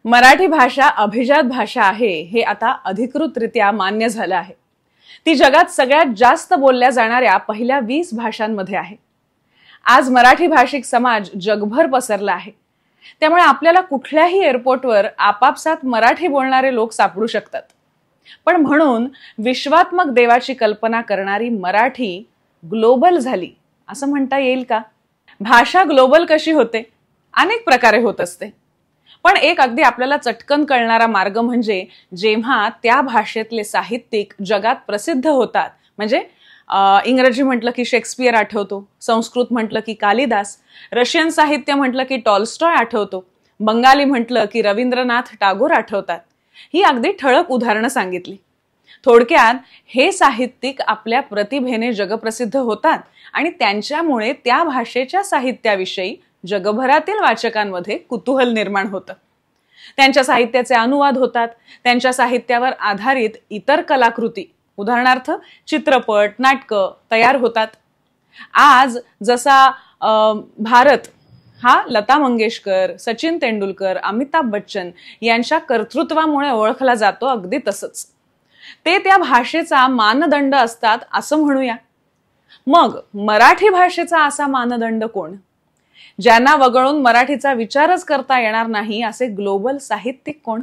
मराठी भाषा अभिजात भाषा आहे हे आता अधिकृतरित्या मान्य झालं आहे। ती जगात सगळ्यात जास्त बोलल्या जाणाऱ्या पहिल्या 20 भाषांमध्ये आहे। आज मराठी भाषिक समाज जगभर पसरला आहे, त्यामुळे आपल्याला कुठल्याही एअरपोर्टवर आपापसात मराठी बोलणारे लोक सापडू शकतात। पण म्हणून विश्वात्मक देवाची कल्पना करणारी मराठी ग्लोबल झाली असं म्हणता येईल का? भाषा ग्लोबल कशी होते? अनेक प्रकारे होत असते, पण एक अगदी आपल्याला चटकन कळणारा मार्ग म्हणजे जेव्हा त्या भाषेतले साहित्यिक जगात प्रसिद्ध होतात। म्हणजे इंग्रजी म्हटलं की शेक्सपियर आठवतो, संस्कृत म्हटलं की कालिदास, रशियन साहित्य म्हटलं की टॉल्स्टॉय आठवतो, बंगाली म्हटलं की रवींद्रनाथ टागोर आठवतात। ही अगदी ठळक उदाहरणं सांगितली। थोडक्यात हे साहित्यिक आपल्या प्रतिभेने जगप्रसिद्ध होतात आणि त्यांच्यामुळे त्या भाषेच्या साहित्याविषयी जगभरातील वाचकांमध्ये कुतूहल निर्माण होतं। त्यांच्या साहित्याचे अनुवाद होतात, त्यांच्या साहित्यावर आधारित इतर कलाकृती उदाहरणार्थ चित्रपट, नाटकं तयार होतात। आज जसा भारत हा लता मंगेशकर, सचिन तेंडुलकर, अमिताभ बच्चन यांच्या कर्तृत्वामुळे ओळखला जातो, अगदी तसंच ते त्या भाषेचा मानदंड असतात असं म्हणूया। मग मराठी भाषेचा असा मानदंड कोण? ज्यांना वगळून मराठीचा विचारच करता येणार नाही असे ग्लोबल साहित्यिक कोण?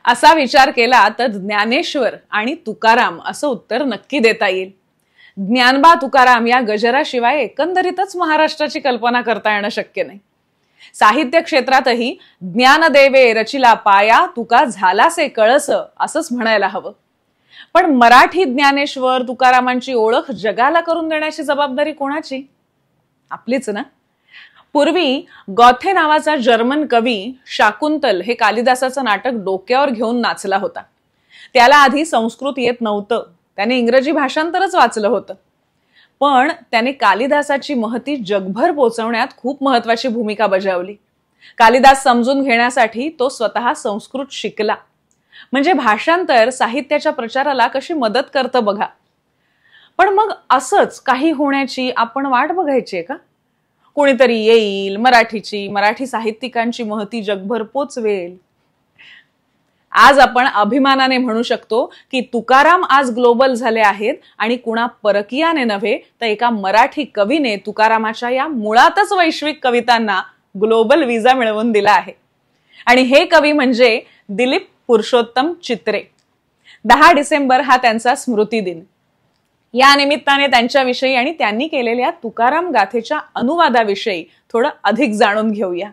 असा विचार केला तर ज्ञानेश्वर आणि तुकाराम असं उत्तर नक्की देता येईल। ज्ञानबा तुकाराम या गजराशिवाय एकंदरीतच महाराष्ट्राची कल्पना करता येणं शक्य नाही। साहित्य क्षेत्रातही ज्ञानदेवे रचिला पाया, तुका झालासे कळस असंच म्हणायला हवं। पण मराठी ज्ञानेश्वर तुकारामांची ओळख जगाला करून देण्याची जबाबदारी कोणाची? आपलीच ना। पूर्वी गॉथे नावाचा जर्मन कवी शाकुंतल हे कालिदासाचं नाटक डोक्यावर घेऊन नाचला होता। त्याला आधी संस्कृत येत नव्हतं, त्याने इंग्रजी भाषांतरच वाचलं होतं, पण त्याने कालिदासाची महती जगभर पोहोचवण्यात खूप महत्वाची भूमिका बजावली। कालिदास समजून घेण्यासाठी तो स्वतः संस्कृत शिकला। म्हणजे भाषांतर साहित्याच्या प्रचाराला कशी मदत करतं बघा। पण मग असंच काही होण्याची आपण वाट बघायची का? कोणीतरी येईल, मराठी साहित्यिकांची महती जगभर पोचवेल। आज आपण अभिमानाने म्हणू शकतो की तुकाराम आज ग्लोबल झाले आहेत आणि कुणा परकीयाने नव्हे तर एका मराठी कवीने तुकारामाच्या या मुळातच वैश्विक कवितांना ग्लोबल विजा मिळवून दिला आहे। आणि हे कवी म्हणजे दिलीप पुरुषोत्तम चित्रे। 10 डिसेंबर हा त्यांचा स्मृती दिन। या निमित्ताने त्यांच्याविषयी आणि त्यांनी केलेल्या तुकाराम गाथेच्या अनुवादाविषयी थोडं अधिक जाणून घेऊया।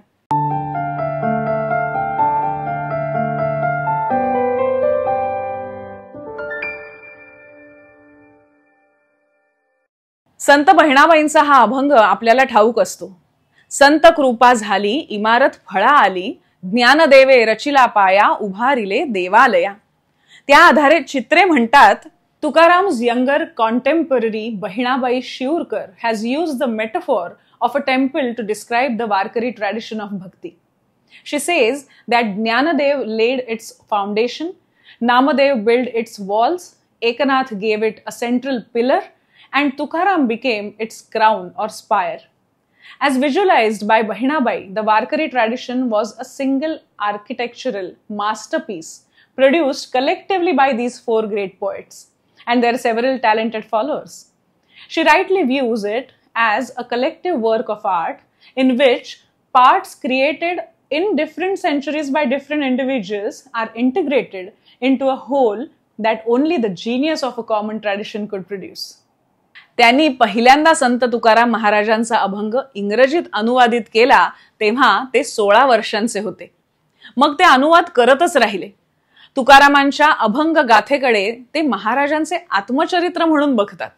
संत बहिणाबाईंचा हा अभंग आपल्याला ठाऊक असतो। संत कृपा झाली, इमारत फळा आली, ज्ञानदेवे रचिला पाया, उभारिले देवालया। त्या आधारे चित्रे म्हणतात, Tukaram's younger contemporary Bahinabai Shiurkar has used the metaphor of a temple to describe the Warkari tradition of bhakti. She says that Jnanadev laid its foundation, Namadev built its walls, Ekanath gave it a central pillar, and Tukaram became its crown or spire. As visualized by Bahinabai, the Warkari tradition was a single architectural masterpiece produced collectively by these 4 great poets and their several talented followers. She rightly views it as a collective work of art in which parts created in different centuries by different individuals are integrated into a whole that only the genius of a common tradition could produce. त्यांनी पहिल्यांदा संत तुकाराम महाराजांचा अभंग इंग्रजीत अनुवादित केला तेव्हा ते 16 वर्षांचे होते। मग ते अनुवाद करतच राहिले। तुकारामांच्या अभंग गाथेकडे ते महाराजांचे आत्मचरित्र म्हणून बघतात।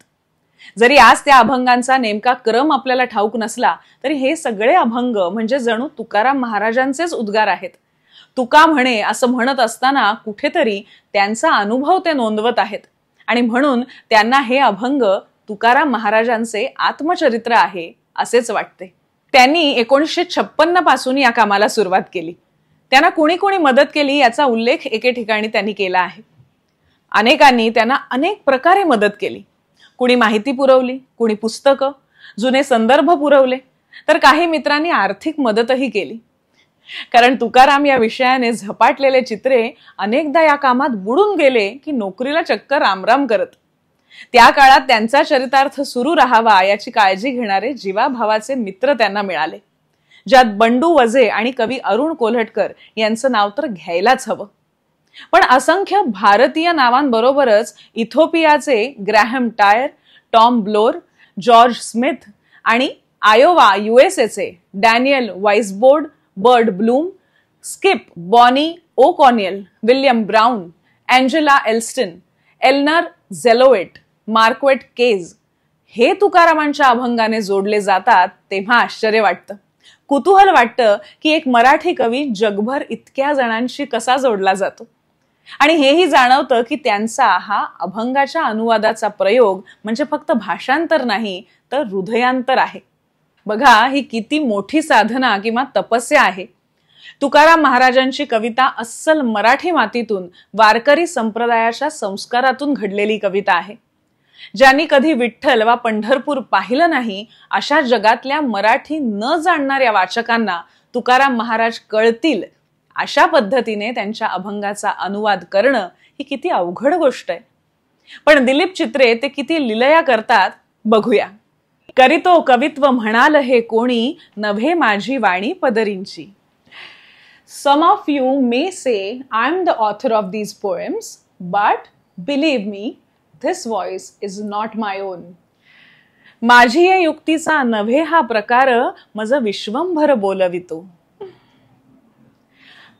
जरी आज त्या अभंगांचा नेमका क्रम आपल्याला ठाऊक नसला तरी हे सगळे अभंग म्हणजे जणू तुकाराम महाराजांचेच उद्गार आहेत। तुका म्हणे असं म्हणत असताना कुठेतरी त्यांचा अनुभव ते नोंदवत आहेत आणि म्हणून त्यांना हे अभंग तुकाराम महाराजांचे आत्मचरित्र आहे असेच वाटते। त्यांनी 1956 पासून या कामाला सुरुवात केली। त्यांना कोणी कोणी मदत केली याचा उल्लेख एके ठिकाणी त्यांनी केला आहे। अनेकांनी त्यांना अनेक प्रकारे मदत केली। कुणी माहिती पुरवली, कुणी पुस्तकं, जुने संदर्भ पुरवले, तर काही मित्रांनी आर्थिक मदतही केली। कारण तुकाराम या विषयाने झपाटलेले चित्रे अनेकदा या कामात बुडून गेले की नोकरीला चक्क रामराम करत. त्या काळात त्यांचा चरितार्थ सुरू राहावा याची काळजी घेणारे जीवाभावाचे मित्र त्यांना मिळाले, ज्यात बंडू वझे आणि कवी अरुण कोल्हटकर यांचं नाव तर घ्यायलाच हवं. पण असंख्य भारतीय नावांबरोबरच इथिओपियाचे Graham Tyre, Tom Blore, George Smith आणि आयोवा युएसएचे Daniel Weisbord, Bird Bloom, Skip Bonnie O'Connell, William Brown, Angela Elston, Elnor Zelovet, Marquette Cage हे तुकारामांच्या अभंगाने जोडले जातात तेव्हा आश्चर्य वाटतं, कुतूहल वाटतं की एक मराठी कवी जगभर इतक्या जणांशी कसा जोडला जातो. आणि हेही जाणवतं की त्यांचा हा अभंगाच्या अनुवादाचा प्रयोग म्हणजे फक्त भाषांतर नाही तर हृदयांतर आहे. बघा ही किती मोठी साधना किंवा तपस्या आहे. तुकाराम महाराजांची कविता अस्सल मराठी मातीतून, वारकरी संप्रदायाच्या संस्कारातून घडलेली कविता आहे. ज्यांनी कधी विठ्ठल वा पंढरपूर पाहिलं नाही अशा जगातल्या मराठी न जाणणाऱ्या वाचकांना तुकाराम महाराज कळतील अशा पद्धतीने त्यांच्या अभंगाचा अनुवाद करणं ही किती अवघड गोष्ट आहे. पण दिलीप चित्रे ते किती लीलया करतात बघूया. करीतो कवित्व म्हणाल हे कोणी, नभे माझी वाणी पदरींची. Some of you may say I am the author of these poems, but believe me, this voice is not my own. माझी या युक्तीचा नभे हा प्रकार मज Vishwambhar बोलवितो.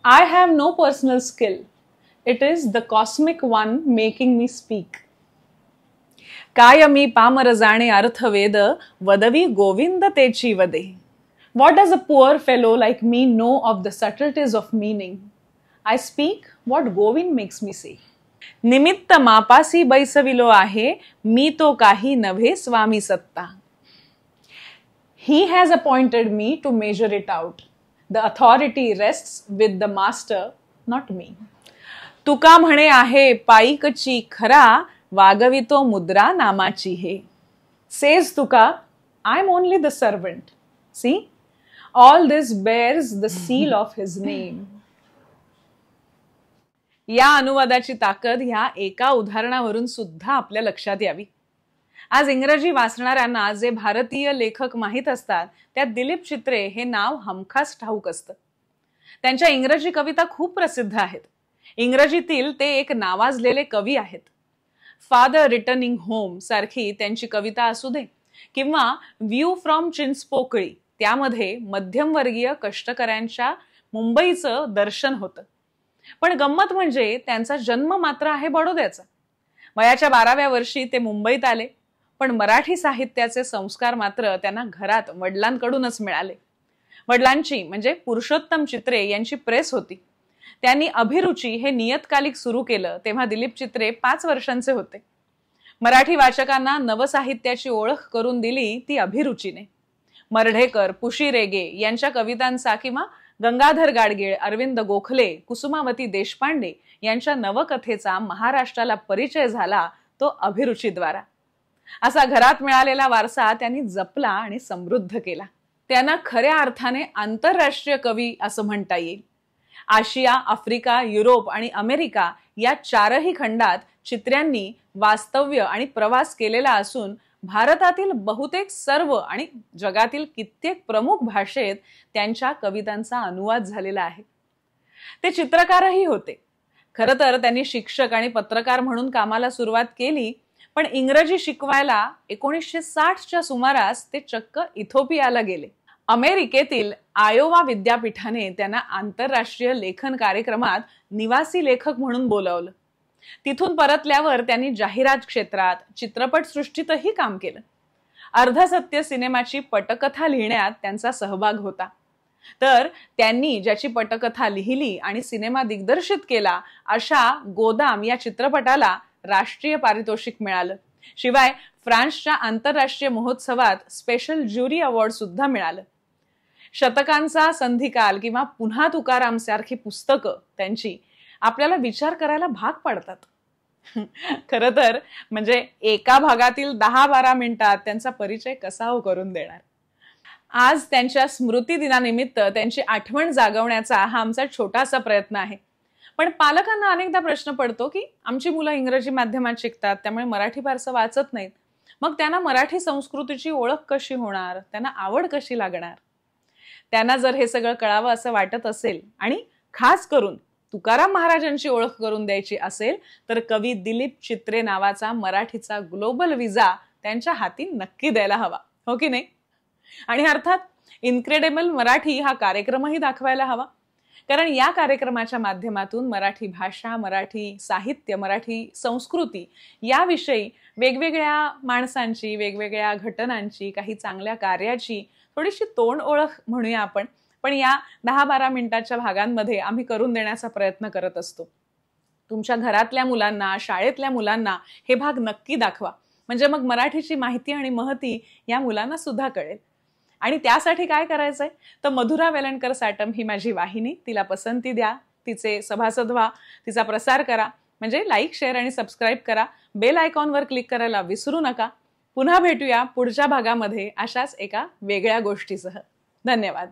I have no personal skill. It is the cosmic one making me speak. काय मी Palmer जाणे अर्थवेद, वदवी गोविंद तेची वदे. What does a poor fellow like me know of the subtleties of meaning? I speak what Govind makes me say. निमित्त मापासी बैसविलो आहे, मी तो काही नभे स्वामी सत्ता. He has appointed me to measure it out. The authority rests with the master, not me. तुका म्हणे आहे पाईकची खरा, वागवितो मुद्रा नामाची हे. Says Tuka, I am only the servant. See? All this bears the seal of his name. या अनुवादाची ताकद ह्या एका उदाहरणावरून सुद्धा आपल्या लक्षात यावी. आज इंग्रजी वाचणाऱ्यांना जे भारतीय लेखक माहीत असतात त्यात दिलीप चित्रे हे नाव हमखास ठाऊक असतं. त्यांच्या इंग्रजी कविता खूप प्रसिद्ध आहेत. इंग्रजीतील ते एक नावाजलेले कवी आहेत. फादर रिटर्निंग होम सारखी त्यांची कविता असू दे किंवा व्ह्यू फ्रॉम चिंचपोकळी, त्यामध्ये मध्यमवर्गीय कष्टकऱ्यांच्या मुंबईचं दर्शन होतं. पण गंमत म्हणजे त्यांचा जन्म मात्र आहे बडोद्याचा. वयाच्या 12व्या वर्षी ते मुंबईत आले, पण मराठी साहित्याचे संस्कार मात्र त्यांना घरात वडिलांकडूनच मिळाले. वडिलांची म्हणजे पुरुषोत्तम चित्रे यांची प्रेस होती. त्यांनी अभिरुची हे नियतकालिक सुरू केलं तेव्हा दिलीप चित्रे 5 वर्षांचे होते. मराठी वाचकांना नवसाहित्याची ओळख करून दिली ती अभिरुचीने. मर्ढेकर, पुशी रेगे यांच्या कवितांचा किंवा गंगाधर गाडगीळ, अरविंद गोखले, कुसुमावती देशपांडे यांच्या नवकथेचा महाराष्ट्राला परिचय झाला तो अभिरुचीद्वारा. असा घरात मिळालेला वारसा त्यांनी जपला आणि समृद्ध केला. त्यांना खऱ्या अर्थाने आंतरराष्ट्रीय कवी असं म्हणता येईल. आशिया, आफ्रिका, युरोप आणि अमेरिका या 4ही खंडात चित्र्यांनी वास्तव्य आणि प्रवास केलेला असून भारतातील बहुतेक सर्व आणि जगातील कित्येक प्रमुख भाषेत त्यांच्या कवितांचा अनुवाद झालेला आहे. ते चित्रकारही होते. खरं तर त्यांनी शिक्षक आणि पत्रकार म्हणून कामाला सुरुवात केली, पण इंग्रजी शिकवायला 1960च्या सुमारास ते चक्क इथिओपियाला गेले. अमेरिकेतील आयोवा विद्यापीठाने त्यांना आंतरराष्ट्रीय लेखन कार्यक्रमात निवासी लेखक म्हणून बोलावलं. तिथून परतल्यावर त्यांनी जाहिरात क्षेत्रात, चित्रपटसृष्टीतही काम केलं. अर्धसत्य सिनेमाची पटकथा लिहिण्यात त्यांचा सहभाग होता. तर त्यांनी ज्याची पटकथा लिहिली आणि सिनेमा दिग्दर्शित केला अशा गोदाम या चित्रपटाला राष्ट्रीय पारितोषिक मिळालं. शिवाय फ्रान्सच्या आंतरराष्ट्रीय महोत्सवात स्पेशल ज्युरी अवॉर्ड सुद्धा मिळालं. शतकांचा संधिकाल किंवा पुन्हा तुकाराम सारखी पुस्तकं त्यांची आपल्याला विचार करायला भाग पाडतात. खरं तर म्हणजे एका भागातील 10-12 मिनिटात त्यांचा परिचय कसा हो करून देणार. आज त्यांच्या स्मृती दिनानिमित्त त्यांची आठवण जागवण्याचा हा आमचा छोटासा प्रयत्न आहे. पण पालकांना अनेकदा प्रश्न पडतो की आमची मुलं इंग्रजी माध्यमात शिकतात, त्यामुळे मराठी फारसं वाचत नाहीत. मग त्यांना मराठी संस्कृतीची ओळख कशी होणार, त्यांना आवड कशी लागणार? त्यांना जर हे सगळं कळावं असं वाटत असेल आणि खास करून तुकाराम महाराजांची ओळख करून द्यायची असेल तर कवी दिलीप चित्रे नावाचा मराठीचा ग्लोबल विजा त्यांच्या हाती नक्की द्यायला हवा, हो की नाही? आणि अर्थात इनक्रेडिबल मराठी हा कार्यक्रमही दाखवायला हवा, कारण या कार्यक्रमाच्या माध्यमातून मराठी भाषा, मराठी साहित्य, मराठी संस्कृती याविषयी वेगवेगळ्या माणसांची, वेगवेगळ्या घटनांची, काही चांगल्या कार्याची थोडीशी तोंड ओळख म्हणूया आपण, पण या 10-12 मिनिटाच्या भागांमध्ये आम्ही करून देण्याचा प्रयत्न करत असतो. तुमच्या घरातल्या मुलांना, शाळेतल्या मुलांना हे भाग नक्की दाखवा, म्हणजे मग मराठीची माहिती आणि महती या मुलांना सुद्धा कळेल. आणि त्यासाठी काय करायचंय तर मधुरा वेलणकर साटम ही माझी वाहिनी, तिला पसंती द्या, तिचे सभासद व्हा, तिचा प्रसार करा, म्हणजे लाईक, शेअर आणि सबस्क्राईब करा. बेल आयकॉनवर क्लिक करायला विसरू नका. पुन्हा भेटूया पुढच्या भागामध्ये अशाच एका वेगळ्या गोष्टीसह. धन्यवाद.